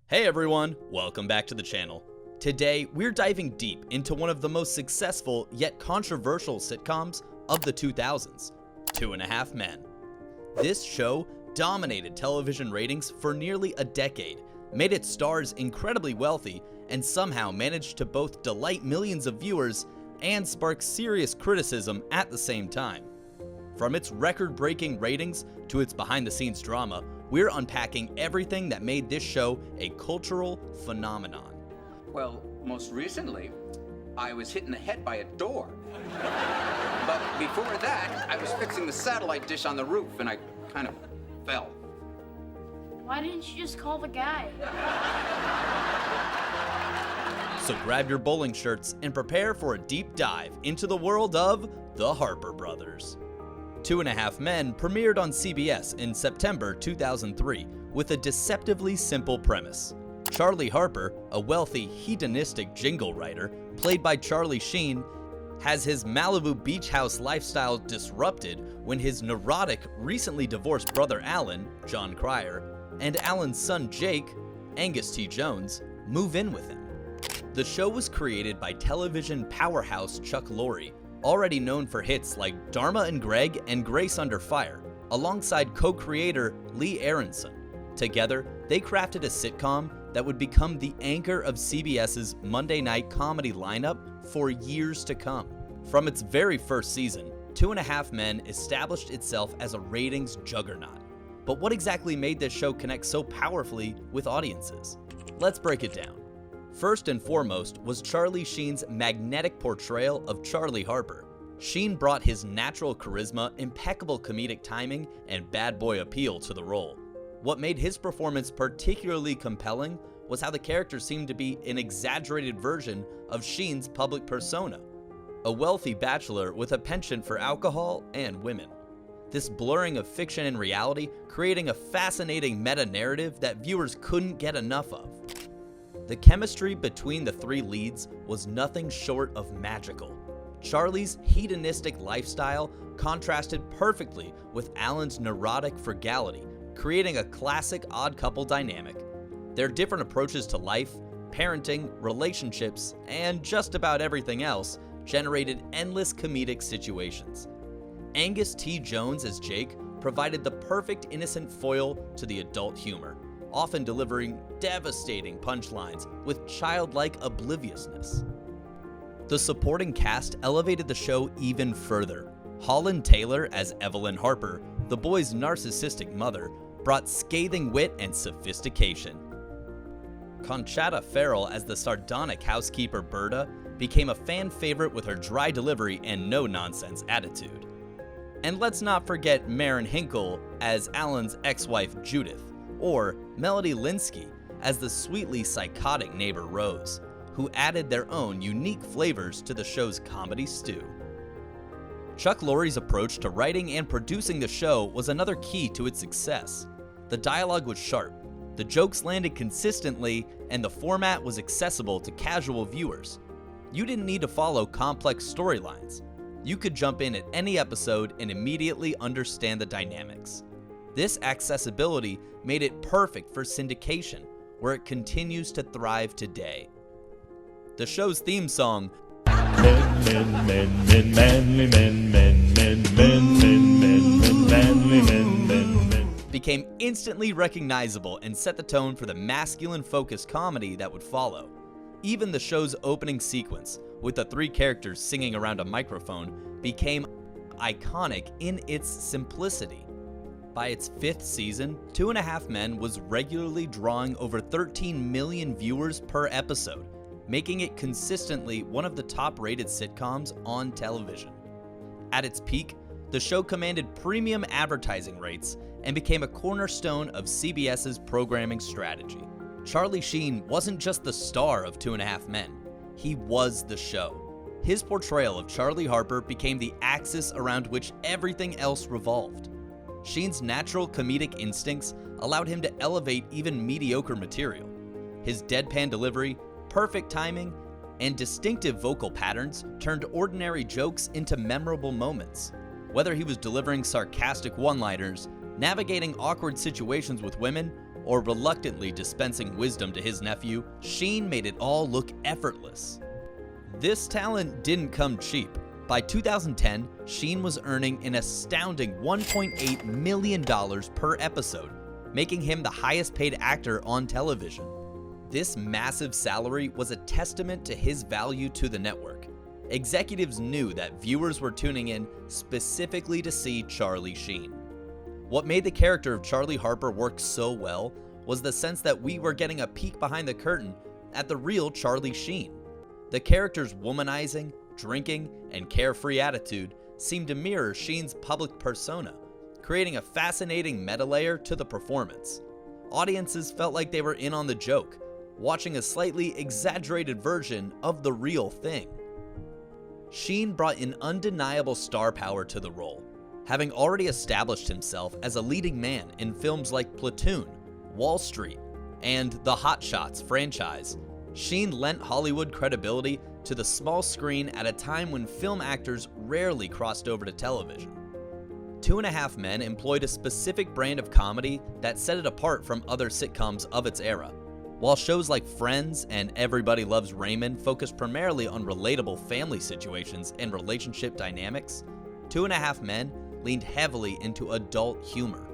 Hey everyone, welcome back to the channel. Today, we're diving deep into one of the most successful yet controversial sitcoms of the 2000s, 2.5 Men. This show dominated television ratings for nearly a decade, made its stars incredibly wealthy, and somehow managed to both delight millions of viewers and spark serious criticism at the same time. From its record-breaking ratings to its behind-the-scenes drama, we're unpacking everything that made this show a cultural phenomenon. Well, most recently, I was hit in the head by a door. But before that, I was fixing the satellite dish on the roof and I kind of fell. Why didn't you just call the guy? So grab your bowling shirts and prepare for a deep dive into the world of the Harper Brothers. 2.5 Men premiered on CBS in September 2003 with a deceptively simple premise. Charlie Harper, a wealthy, hedonistic jingle writer, played by Charlie Sheen, has his Malibu beach house lifestyle disrupted when his neurotic, recently divorced brother Alan, John Cryer, and Alan's son Jake, Angus T. Jones, move in with him. The show was created by television powerhouse Chuck Lorre, already known for hits like Dharma and Greg and Grace Under Fire, alongside co-creator Lee Aronson. Together, they crafted a sitcom that would become the anchor of CBS's Monday night comedy lineup for years to come. From its very first season, 2.5 Men established itself as a ratings juggernaut. But what exactly made this show connect so powerfully with audiences? Let's break it down. First and foremost was Charlie Sheen's magnetic portrayal of Charlie Harper. Sheen brought his natural charisma, impeccable comedic timing, and bad boy appeal to the role. What made his performance particularly compelling was how the character seemed to be an exaggerated version of Sheen's public persona, a wealthy bachelor with a penchant for alcohol and women. This blurring of fiction and reality creating a fascinating meta-narrative that viewers couldn't get enough of. The chemistry between the three leads was nothing short of magical. Charlie's hedonistic lifestyle contrasted perfectly with Alan's neurotic frugality, creating a classic odd couple dynamic. Their different approaches to life, parenting, relationships, and just about everything else generated endless comedic situations. Angus T. Jones as Jake provided the perfect innocent foil to the adult humor, often delivering devastating punchlines with childlike obliviousness. The supporting cast elevated the show even further. Holland Taylor as Evelyn Harper, the boy's narcissistic mother, brought scathing wit and sophistication. Conchata Ferrell as the sardonic housekeeper Berta became a fan favorite with her dry delivery and no-nonsense attitude. And let's not forget Maren Hinkle as Alan's ex-wife Judith, or Melody Linsky as the sweetly psychotic neighbor Rose, who added their own unique flavors to the show's comedy stew. Chuck Lorre's approach to writing and producing the show was another key to its success. The dialogue was sharp, the jokes landed consistently, and the format was accessible to casual viewers. You didn't need to follow complex storylines. You could jump in at any episode and immediately understand the dynamics. This accessibility made it perfect for syndication, where it continues to thrive today. The show's theme song, became instantly recognizable and set the tone for the masculine-focused comedy that would follow. Even the show's opening sequence, with the three characters singing around a microphone, became iconic in its simplicity. By its fifth season, 2.5 Men was regularly drawing over 13 million viewers per episode, making it consistently one of the top-rated sitcoms on television. At its peak, the show commanded premium advertising rates and became a cornerstone of CBS's programming strategy. Charlie Sheen wasn't just the star of 2.5 Men, he was the show. His portrayal of Charlie Harper became the axis around which everything else revolved. Sheen's natural comedic instincts allowed him to elevate even mediocre material. His deadpan delivery, perfect timing, and distinctive vocal patterns turned ordinary jokes into memorable moments. Whether he was delivering sarcastic one-liners, navigating awkward situations with women, or reluctantly dispensing wisdom to his nephew, Sheen made it all look effortless. This talent didn't come cheap. By 2010, Sheen was earning an astounding $1.8 million per episode, making him the highest paid actor on television. This massive salary was a testament to his value to the network. Executives knew that viewers were tuning in specifically to see Charlie Sheen. What made the character of Charlie Harper work so well was the sense that we were getting a peek behind the curtain at the real Charlie Sheen. The character's womanizing, drinking, and carefree attitude seemed to mirror Sheen's public persona, creating a fascinating meta layer to the performance. Audiences felt like they were in on the joke, watching a slightly exaggerated version of the real thing. Sheen brought an undeniable star power to the role. Having already established himself as a leading man in films like Platoon, Wall Street, and the Hot Shots franchise, Sheen lent Hollywood credibility to the small screen at a time when film actors rarely crossed over to television. 2.5 Men employed a specific brand of comedy that set it apart from other sitcoms of its era. While shows like Friends and Everybody Loves Raymond focused primarily on relatable family situations and relationship dynamics, 2.5 Men leaned heavily into adult humor.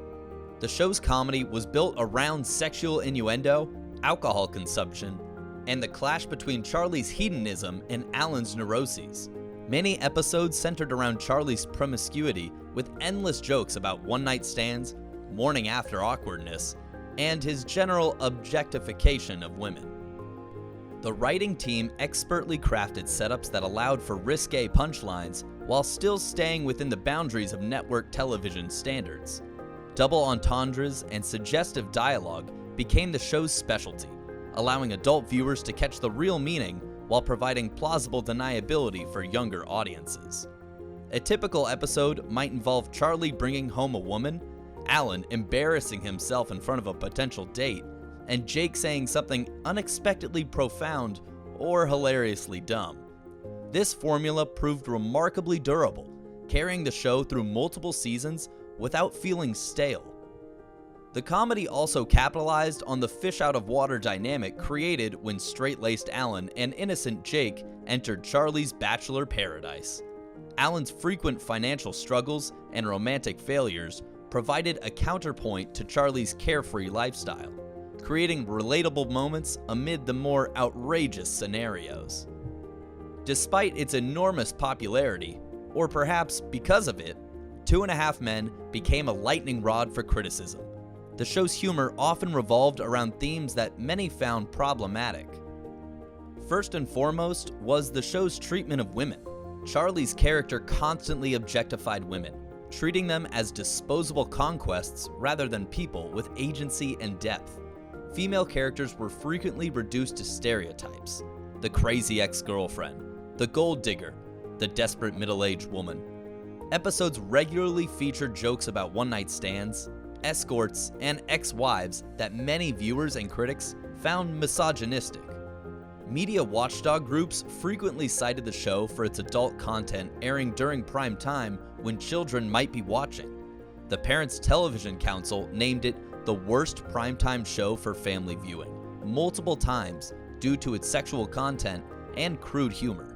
The show's comedy was built around sexual innuendo, alcohol consumption, and the clash between Charlie's hedonism and Alan's neuroses. Many episodes centered around Charlie's promiscuity, with endless jokes about one-night stands, morning after awkwardness, and his general objectification of women. The writing team expertly crafted setups that allowed for risque punchlines while still staying within the boundaries of network television standards. Double entendres and suggestive dialogue became the show's specialty, allowing adult viewers to catch the real meaning while providing plausible deniability for younger audiences. A typical episode might involve Charlie bringing home a woman, Alan embarrassing himself in front of a potential date, and Jake saying something unexpectedly profound or hilariously dumb. This formula proved remarkably durable, carrying the show through multiple seasons without feeling stale. The comedy also capitalized on the fish-out-of-water dynamic created when straight-laced Alan and innocent Jake entered Charlie's bachelor paradise. Alan's frequent financial struggles and romantic failures provided a counterpoint to Charlie's carefree lifestyle, creating relatable moments amid the more outrageous scenarios. Despite its enormous popularity, or perhaps because of it, 2.5 Men became a lightning rod for criticism. The show's humor often revolved around themes that many found problematic. First and foremost was the show's treatment of women. Charlie's character constantly objectified women, treating them as disposable conquests rather than people with agency and depth. Female characters were frequently reduced to stereotypes: the crazy ex-girlfriend, the gold digger, the desperate middle-aged woman. Episodes regularly featured jokes about one-night stands, escorts, and ex-wives that many viewers and critics found misogynistic. Media watchdog groups frequently cited the show for its adult content airing during prime time when children might be watching. The Parents Television Council named it the worst primetime show for family viewing multiple times due to its sexual content and crude humor.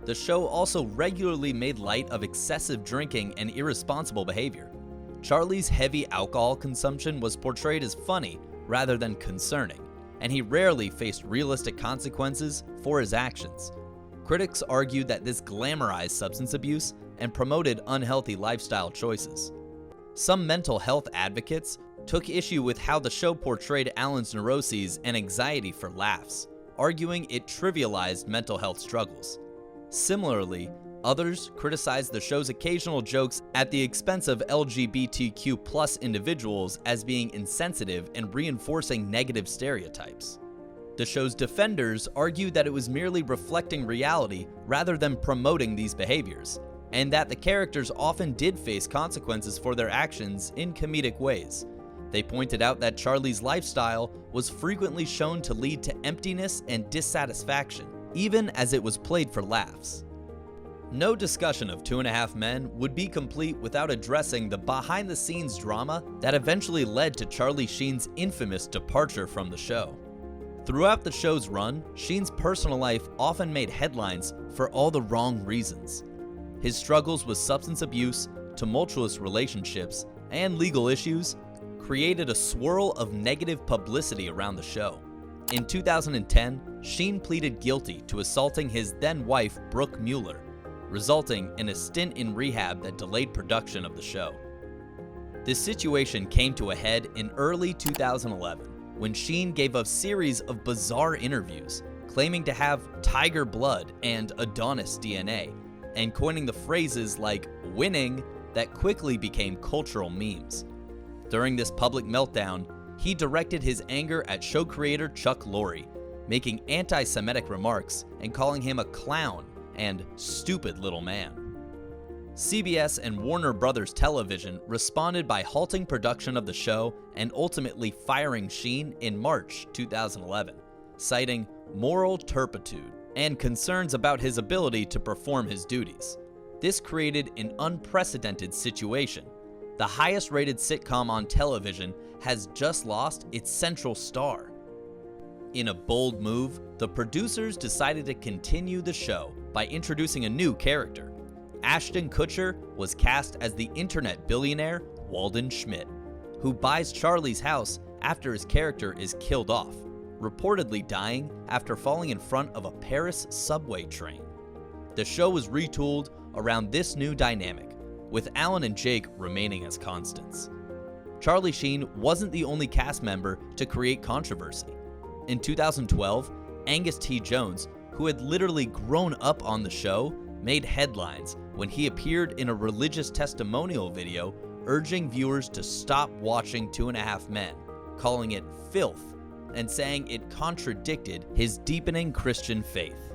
The show also regularly made light of excessive drinking and irresponsible behavior. Charlie's heavy alcohol consumption was portrayed as funny rather than concerning, and he rarely faced realistic consequences for his actions. Critics argued that this glamorized substance abuse and promoted unhealthy lifestyle choices. Some mental health advocates took issue with how the show portrayed Alan's neuroses and anxiety for laughs, arguing it trivialized mental health struggles. Similarly, others criticized the show's occasional jokes at the expense of LGBTQ+ individuals as being insensitive and reinforcing negative stereotypes. The show's defenders argued that it was merely reflecting reality rather than promoting these behaviors, and that the characters often did face consequences for their actions in comedic ways. They pointed out that Charlie's lifestyle was frequently shown to lead to emptiness and dissatisfaction, even as it was played for laughs. No discussion of 2.5 Men would be complete without addressing the behind-the-scenes drama that eventually led to Charlie Sheen's infamous departure from the show. Throughout the show's run, Sheen's personal life often made headlines for all the wrong reasons. His struggles with substance abuse, tumultuous relationships, and legal issues created a swirl of negative publicity around the show. In 2010, Sheen pleaded guilty to assaulting his then-wife Brooke Mueller, resulting in a stint in rehab that delayed production of the show. This situation came to a head in early 2011 when Sheen gave a series of bizarre interviews claiming to have tiger blood and Adonis DNA, and coining the phrases like winning that quickly became cultural memes. During this public meltdown, he directed his anger at show creator Chuck Lorre, making anti-Semitic remarks and calling him a clown and stupid little man. CBS and Warner Brothers Television responded by halting production of the show and ultimately firing Sheen in March 2011, citing moral turpitude and concerns about his ability to perform his duties. This created an unprecedented situation. The highest-rated sitcom on television has just lost its central star. In a bold move, the producers decided to continue the show by introducing a new character. Ashton Kutcher was cast as the internet billionaire Walden Schmidt, who buys Charlie's house after his character is killed off, reportedly dying after falling in front of a Paris subway train. The show was retooled around this new dynamic, with Alan and Jake remaining as constants. Charlie Sheen wasn't the only cast member to create controversy. In 2012, Angus T. Jones, who had literally grown up on the show, made headlines when he appeared in a religious testimonial video urging viewers to stop watching 2.5 Men, calling it filth and saying it contradicted his deepening Christian faith.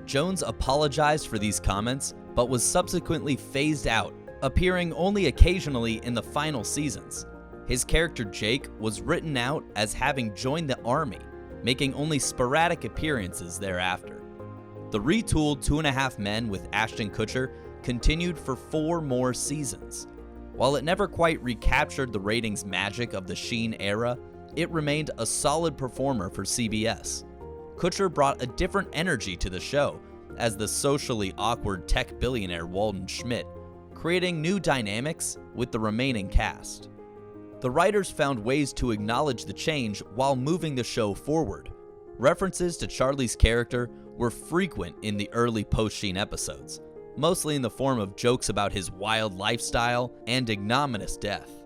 Jones apologized for these comments, but was subsequently phased out, appearing only occasionally in the final seasons. His character Jake was written out as having joined the army, making only sporadic appearances thereafter. The retooled 2.5 Men with Ashton Kutcher continued for 4 more seasons. While it never quite recaptured the ratings magic of the Sheen era, it remained a solid performer for CBS. Kutcher brought a different energy to the show as the socially awkward tech billionaire Walden Schmidt, creating new dynamics with the remaining cast. The writers found ways to acknowledge the change while moving the show forward. References to Charlie's character were frequent in the early post-Sheen episodes, mostly in the form of jokes about his wild lifestyle and ignominious death.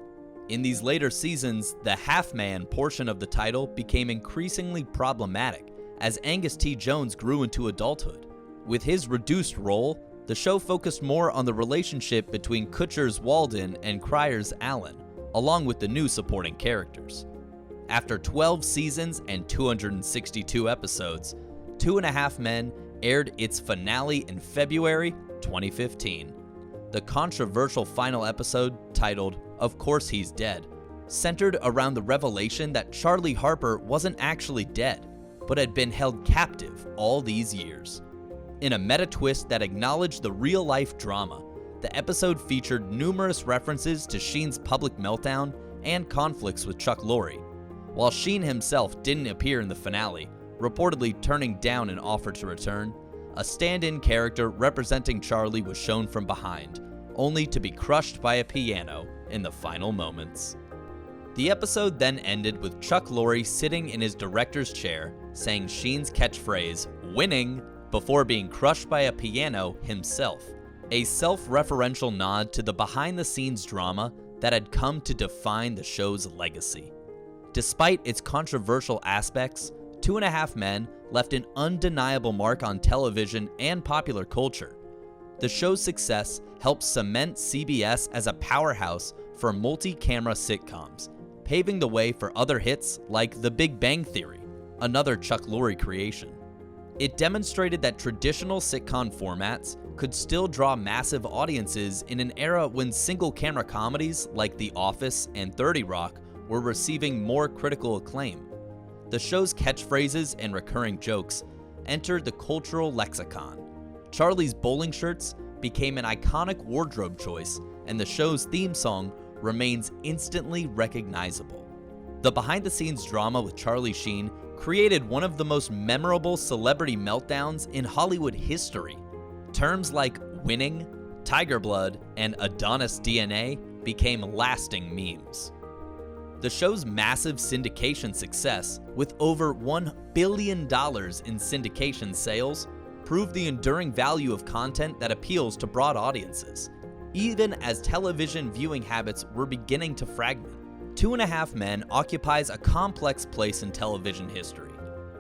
In these later seasons, the half-man portion of the title became increasingly problematic as Angus T. Jones grew into adulthood. With his reduced role, the show focused more on the relationship between Kutcher's Walden and Cryer's Alan, along with the new supporting characters. After 12 seasons and 262 episodes, 2.5 Men aired its finale in February 2015. The controversial final episode, titled "Of Course He's Dead," centered around the revelation that Charlie Harper wasn't actually dead, but had been held captive all these years. In a meta twist that acknowledged the real-life drama, the episode featured numerous references to Sheen's public meltdown and conflicts with Chuck Lorre. While Sheen himself didn't appear in the finale, reportedly turning down an offer to return, a stand-in character representing Charlie was shown from behind, only to be crushed by a piano in the final moments. The episode then ended with Chuck Lorre sitting in his director's chair, saying Sheen's catchphrase, "winning," before being crushed by a piano himself, a self-referential nod to the behind-the-scenes drama that had come to define the show's legacy. Despite its controversial aspects, 2.5 Men left an undeniable mark on television and popular culture. The show's success helped cement CBS as a powerhouse for multi-camera sitcoms, paving the way for other hits like The Big Bang Theory, another Chuck Lorre creation. It demonstrated that traditional sitcom formats could still draw massive audiences in an era when single-camera comedies like The Office and 30 Rock were receiving more critical acclaim. The show's catchphrases and recurring jokes entered the cultural lexicon. Charlie's bowling shirts became an iconic wardrobe choice, and the show's theme song remains instantly recognizable. The behind-the-scenes drama with Charlie Sheen created one of the most memorable celebrity meltdowns in Hollywood history. Terms like winning, tiger blood, and Adonis DNA became lasting memes. The show's massive syndication success, with over $1 billion in syndication sales, proved the enduring value of content that appeals to broad audiences, even as television viewing habits were beginning to fragment. 2.5 Men occupies a complex place in television history.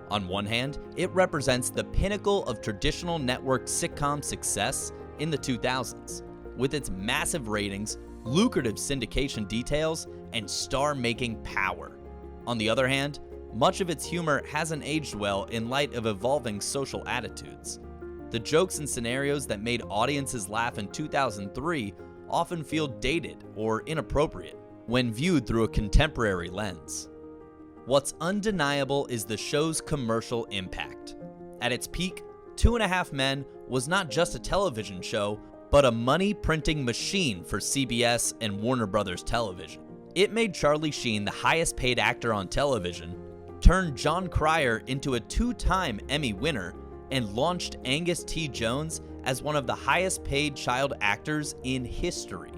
On one hand, it represents the pinnacle of traditional network sitcom success in the 2000s, with its massive ratings, lucrative syndication details, and star-making power. On the other hand, much of its humor hasn't aged well in light of evolving social attitudes. The jokes and scenarios that made audiences laugh in 2003 often feel dated or inappropriate when viewed through a contemporary lens. What's undeniable is the show's commercial impact. At its peak, 2.5 Men was not just a television show, but a money-printing machine for CBS and Warner Brothers Television. It made Charlie Sheen the highest-paid actor on television, turned Jon Cryer into a 2-time Emmy winner, and launched Angus T. Jones as one of the highest-paid child actors in history.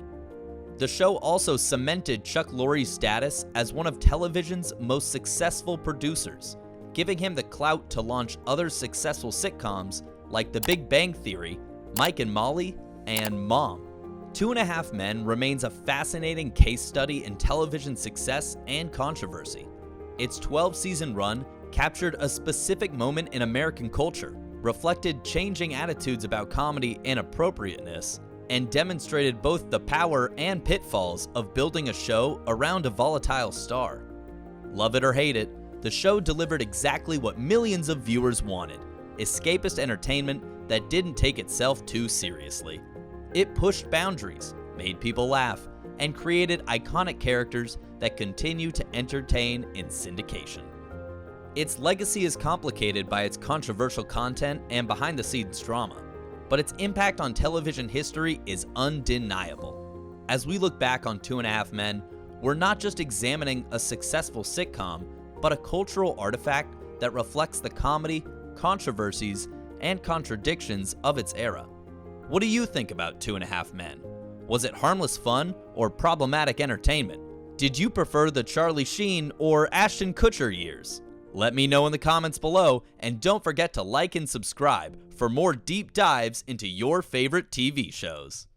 The show also cemented Chuck Lorre's status as one of television's most successful producers, giving him the clout to launch other successful sitcoms like The Big Bang Theory, Mike and Molly, and Mom. 2.5 Men remains a fascinating case study in television success and controversy. Its 12-season run captured a specific moment in American culture, reflected changing attitudes about comedy and appropriateness, and demonstrated both the power and pitfalls of building a show around a volatile star. Love it or hate it, the show delivered exactly what millions of viewers wanted: escapist entertainment that didn't take itself too seriously. It pushed boundaries, made people laugh, and created iconic characters that continue to entertain in syndication. Its legacy is complicated by its controversial content and behind-the-scenes drama, but its impact on television history is undeniable. As we look back on 2.5 Men, we're not just examining a successful sitcom, but a cultural artifact that reflects the comedy, controversies, and contradictions of its era. What do you think about 2.5 Men? Was it harmless fun or problematic entertainment? Did you prefer the Charlie Sheen or Ashton Kutcher years? Let me know in the comments below, and don't forget to like and subscribe for more deep dives into your favorite TV shows.